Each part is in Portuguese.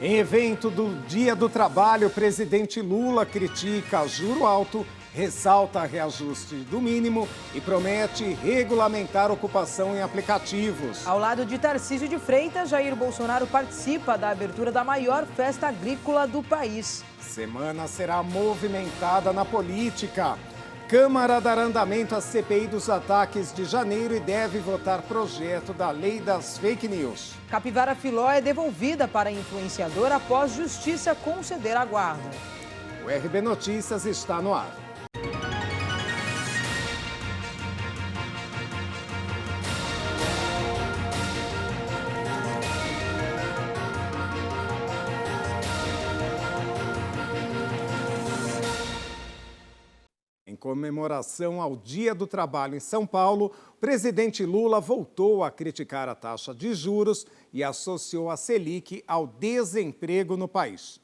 Em evento do Dia do Trabalho, o presidente Lula critica juro alto, ressalta reajuste do mínimo e promete regulamentar ocupação em aplicativos. Ao lado de Tarcísio de Freitas, Jair Bolsonaro participa da abertura da maior festa agrícola do país. Semana será movimentada na política. Câmara dará andamento à CPI dos ataques de janeiro e deve votar projeto da lei das fake news. Capivara Filó é devolvida para influenciador após justiça conceder a guarda. O RB Notícias está no ar. Em comemoração ao Dia do Trabalho em São Paulo, o presidente Lula voltou a criticar a taxa de juros e associou a Selic ao desemprego no país.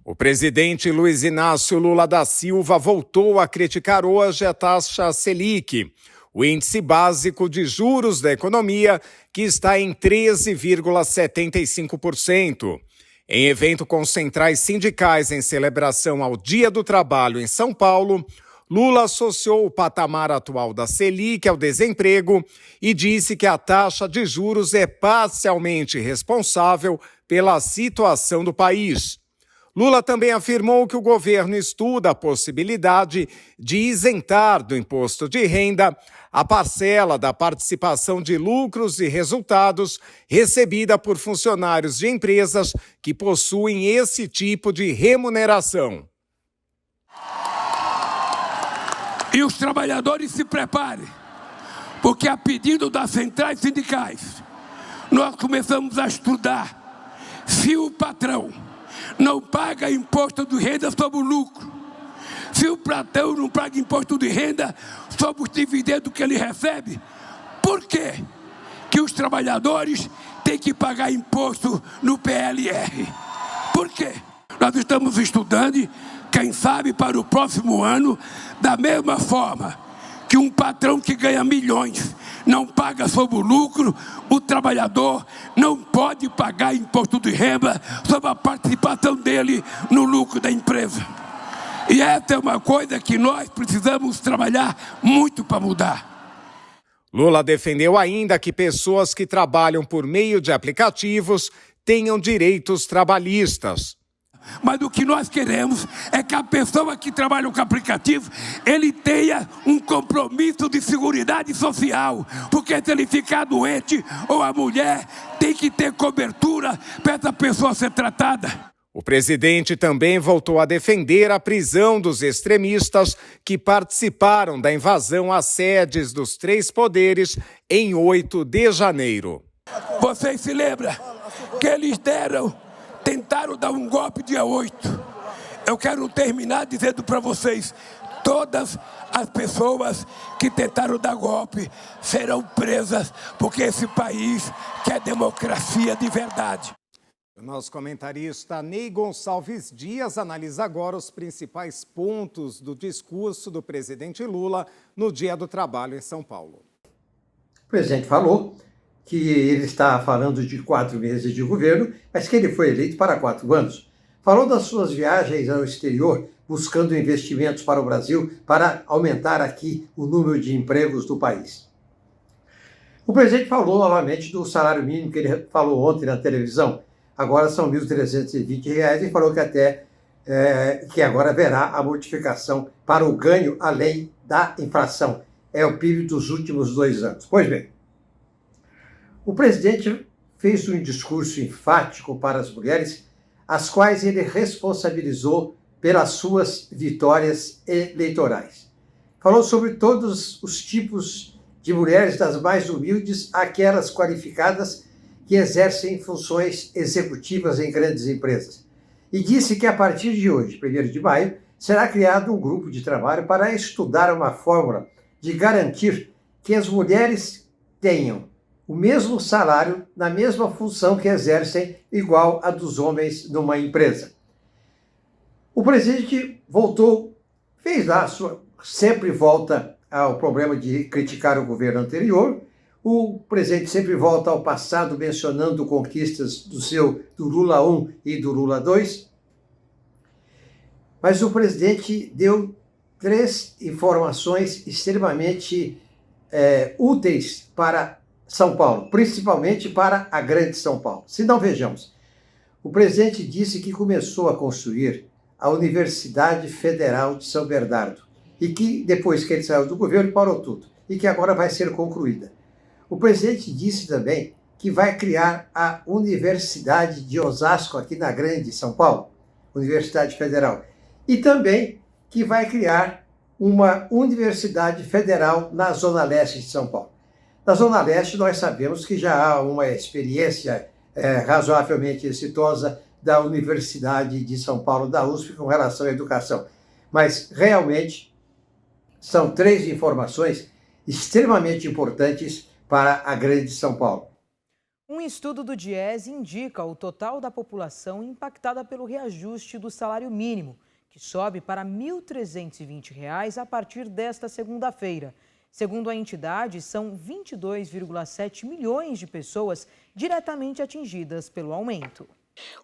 O presidente Luiz Inácio Lula da Silva voltou a criticar hoje a taxa Selic, o índice básico de juros da economia, que está em 13,75%. Em evento com centrais sindicais em celebração ao Dia do Trabalho em São Paulo, Lula associou o patamar atual da Selic ao desemprego e disse que a taxa de juros é parcialmente responsável pela situação do país. Lula também afirmou que o governo estuda a possibilidade de isentar do imposto de renda a parcela da participação de lucros e resultados recebida por funcionários de empresas que possuem esse tipo de remuneração. E os trabalhadores se preparem, porque a pedido das centrais sindicais, nós começamos a estudar se o patrão não paga imposto de renda sobre o lucro, se o patrão não paga imposto de renda sobre os dividendos que ele recebe, por quê que os trabalhadores têm que pagar imposto no PLR? Por quê? Nós estamos estudando, quem sabe para o próximo ano, da mesma forma que um patrão que ganha milhões não paga sobre o lucro, o trabalhador não pode pagar imposto de renda sobre a participação dele no lucro da empresa. E essa é uma coisa que nós precisamos trabalhar muito para mudar. Lula defendeu ainda que pessoas que trabalham por meio de aplicativos tenham direitos trabalhistas. Mas o que nós queremos é que a pessoa que trabalha com aplicativo, ele tenha um compromisso de seguridade social, porque se ele ficar doente ou a mulher tem que ter cobertura para essa pessoa ser tratada. O presidente também voltou a defender a prisão dos extremistas que participaram da invasão às sedes dos 3 poderes em 8 de janeiro. Vocês se lembram que eles tentaram dar um golpe dia 8. Eu quero terminar dizendo para vocês, todas as pessoas que tentaram dar golpe serão presas, porque esse país quer democracia de verdade. O nosso comentarista Ney Gonçalves Dias analisa agora os principais pontos do discurso do presidente Lula no Dia do Trabalho em São Paulo. O presidente falou que ele está falando de 4 meses de governo, mas que ele foi eleito para 4 anos. Falou das suas viagens ao exterior, buscando investimentos para o Brasil, para aumentar aqui o número de empregos do país. O presidente falou novamente do salário mínimo que ele falou ontem na televisão. Agora são R$ 1.320 e falou que que agora haverá a modificação para o ganho além da inflação. É o PIB dos últimos 2 anos. Pois bem, o presidente fez um discurso enfático para as mulheres, as quais ele responsabilizou pelas suas vitórias eleitorais. Falou sobre todos os tipos de mulheres, das mais humildes àquelas qualificadas que exercem funções executivas em grandes empresas. E disse que a partir de hoje, 1º de maio, será criado um grupo de trabalho para estudar uma fórmula de garantir que as mulheres tenham o mesmo salário na mesma função que exercem, igual a dos homens numa empresa. O presidente fez lá sempre volta ao problema de criticar o governo anterior. O presidente sempre volta ao passado mencionando conquistas do Lula 1 e do Lula 2, mas o presidente deu 3 informações extremamente úteis para São Paulo, principalmente para a Grande São Paulo. Se não, vejamos. O presidente disse que começou a construir a Universidade Federal de São Bernardo e que, depois que ele saiu do governo, parou tudo e que agora vai ser concluída. O presidente disse também que vai criar a Universidade de Osasco, aqui na Grande São Paulo, Universidade Federal, e também que vai criar uma Universidade Federal na Zona Leste de São Paulo. Na Zona Leste, nós sabemos que já há uma experiência razoavelmente exitosa da Universidade de São Paulo, da USP, com relação à educação. Mas, realmente, são 3 informações extremamente importantes para a Grande São Paulo. Um estudo do Diese indica o total da população impactada pelo reajuste do salário mínimo, que sobe para R$ 1.320 a partir desta segunda-feira. Segundo a entidade, são 22,7 milhões de pessoas diretamente atingidas pelo aumento.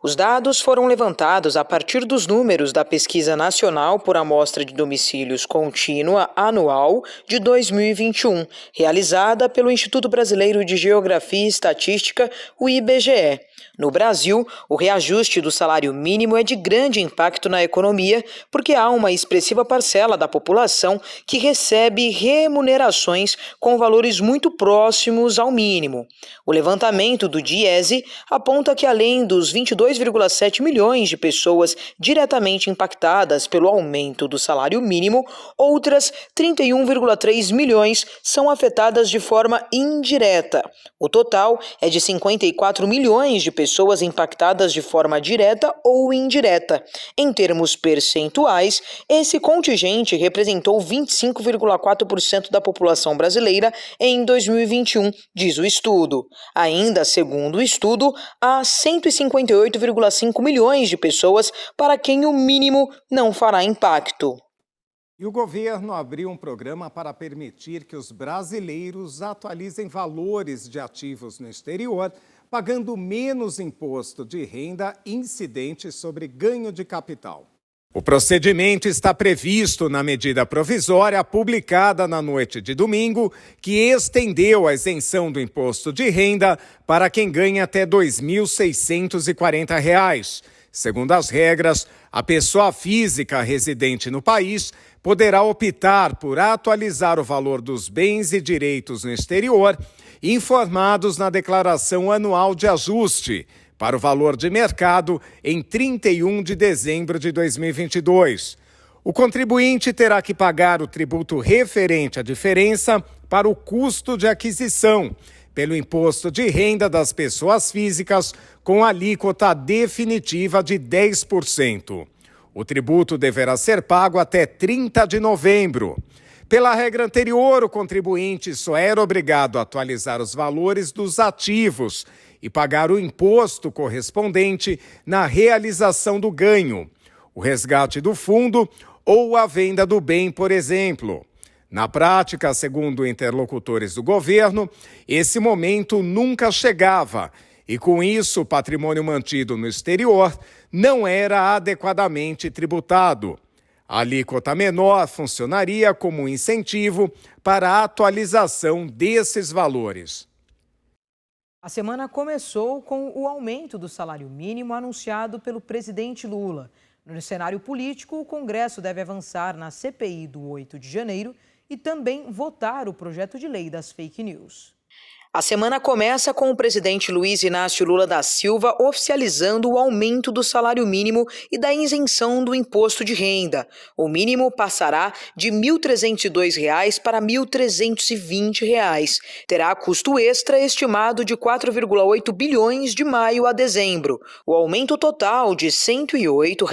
Os dados foram levantados a partir dos números da Pesquisa Nacional por Amostra de Domicílios Contínua Anual de 2021, realizada pelo Instituto Brasileiro de Geografia e Estatística, o IBGE. No Brasil, o reajuste do salário mínimo é de grande impacto na economia, porque há uma expressiva parcela da população que recebe remunerações com valores muito próximos ao mínimo. O levantamento do Diese aponta que, além dos 22,7 milhões de pessoas diretamente impactadas pelo aumento do salário mínimo, outras 31,3 milhões são afetadas de forma indireta. O total é de 54 milhões de pessoas impactadas de forma direta ou indireta. Em termos percentuais, esse contingente representou 25,4% da população brasileira em 2021, diz o estudo. Ainda segundo o estudo, há 158,5 milhões de pessoas para quem o mínimo não fará impacto. E o governo abriu um programa para permitir que os brasileiros atualizem valores de ativos no exterior, pagando menos imposto de renda incidente sobre ganho de capital. O procedimento está previsto na medida provisória publicada na noite de domingo, que estendeu a isenção do imposto de renda para quem ganha até R$ 2.640. Segundo as regras, a pessoa física residente no país poderá optar por atualizar o valor dos bens e direitos no exterior, informados na Declaração Anual de Ajuste, para o valor de mercado em 31 de dezembro de 2022. O contribuinte terá que pagar o tributo referente à diferença para o custo de aquisição, pelo imposto de renda das pessoas físicas, com alíquota definitiva de 10%. O tributo deverá ser pago até 30 de novembro. Pela regra anterior, o contribuinte só era obrigado a atualizar os valores dos ativos e pagar o imposto correspondente na realização do ganho, o resgate do fundo ou a venda do bem, por exemplo. Na prática, segundo interlocutores do governo, esse momento nunca chegava e, com isso, o patrimônio mantido no exterior não era adequadamente tributado. A alíquota menor funcionaria como um incentivo para a atualização desses valores. A semana começou com o aumento do salário mínimo anunciado pelo presidente Lula. No cenário político, o Congresso deve avançar na CPI do 8 de janeiro e também votar o projeto de lei das fake news. A semana começa com o presidente Luiz Inácio Lula da Silva oficializando o aumento do salário mínimo e da isenção do imposto de renda. O mínimo passará de R$ 1.302 para R$ 1.320. Terá custo extra estimado de 4,8 bilhões de maio a dezembro. O aumento total de R$ 108,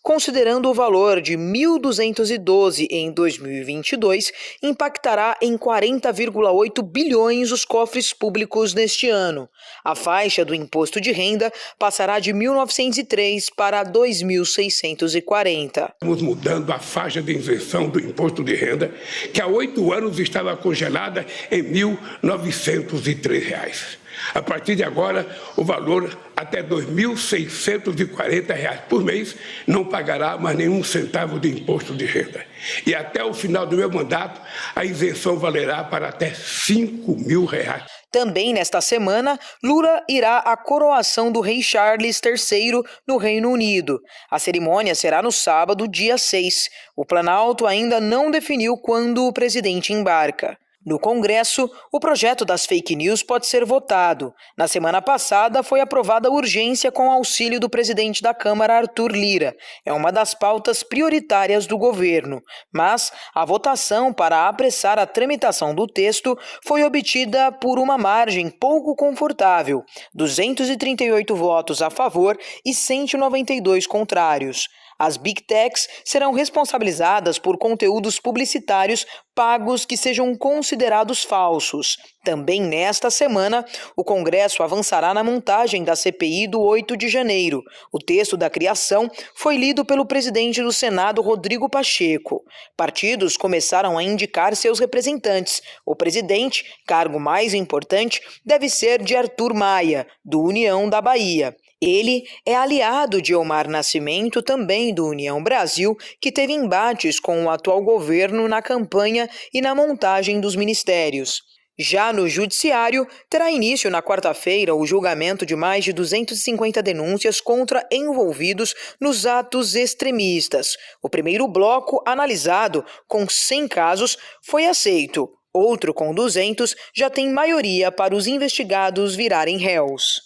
considerando o valor de R$ 1.212 em 2022, impactará em 40,8 bilhões os cofres públicos neste ano. A faixa do imposto de renda passará de R$ 1.903 para R$ 2.640. Estamos mudando a faixa de isenção do imposto de renda, que há 8 anos estava congelada em R$ 1.903. A partir de agora, o valor até R$ 2.640 por mês não pagará mais nenhum centavo de imposto de renda. E até o final do meu mandato, a isenção valerá para até R$ 5.000. Também nesta semana, Lula irá à coroação do rei Charles III no Reino Unido. A cerimônia será no sábado, dia 6. O Planalto ainda não definiu quando o presidente embarca. No Congresso, o projeto das fake news pode ser votado. Na semana passada, foi aprovada a urgência com auxílio do presidente da Câmara, Arthur Lira. É uma das pautas prioritárias do governo. Mas a votação para apressar a tramitação do texto foi obtida por uma margem pouco confortável: 238 votos a favor e 192 contrários. As Big Techs serão responsabilizadas por conteúdos publicitários pagos que sejam considerados falsos. Também nesta semana, o Congresso avançará na montagem da CPI do 8 de janeiro. O texto da criação foi lido pelo presidente do Senado, Rodrigo Pacheco. Partidos começaram a indicar seus representantes. O presidente, cargo mais importante, deve ser de Arthur Maia, do União da Bahia. Ele é aliado de Omar Nascimento, também do União Brasil, que teve embates com o atual governo na campanha e na montagem dos ministérios. Já no Judiciário, terá início na quarta-feira o julgamento de mais de 250 denúncias contra envolvidos nos atos extremistas. O primeiro bloco, analisado com 100 casos, foi aceito. Outro, com 200, já tem maioria para os investigados virarem réus.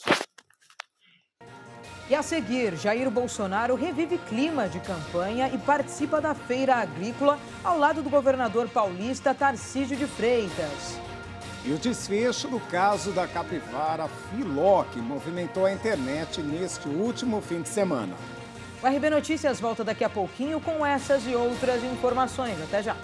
E a seguir, Jair Bolsonaro revive clima de campanha e participa da feira agrícola ao lado do governador paulista Tarcísio de Freitas. E o desfecho do caso da capivara Filó, que movimentou a internet neste último fim de semana. O RB Notícias volta daqui a pouquinho com essas e outras informações. Até já!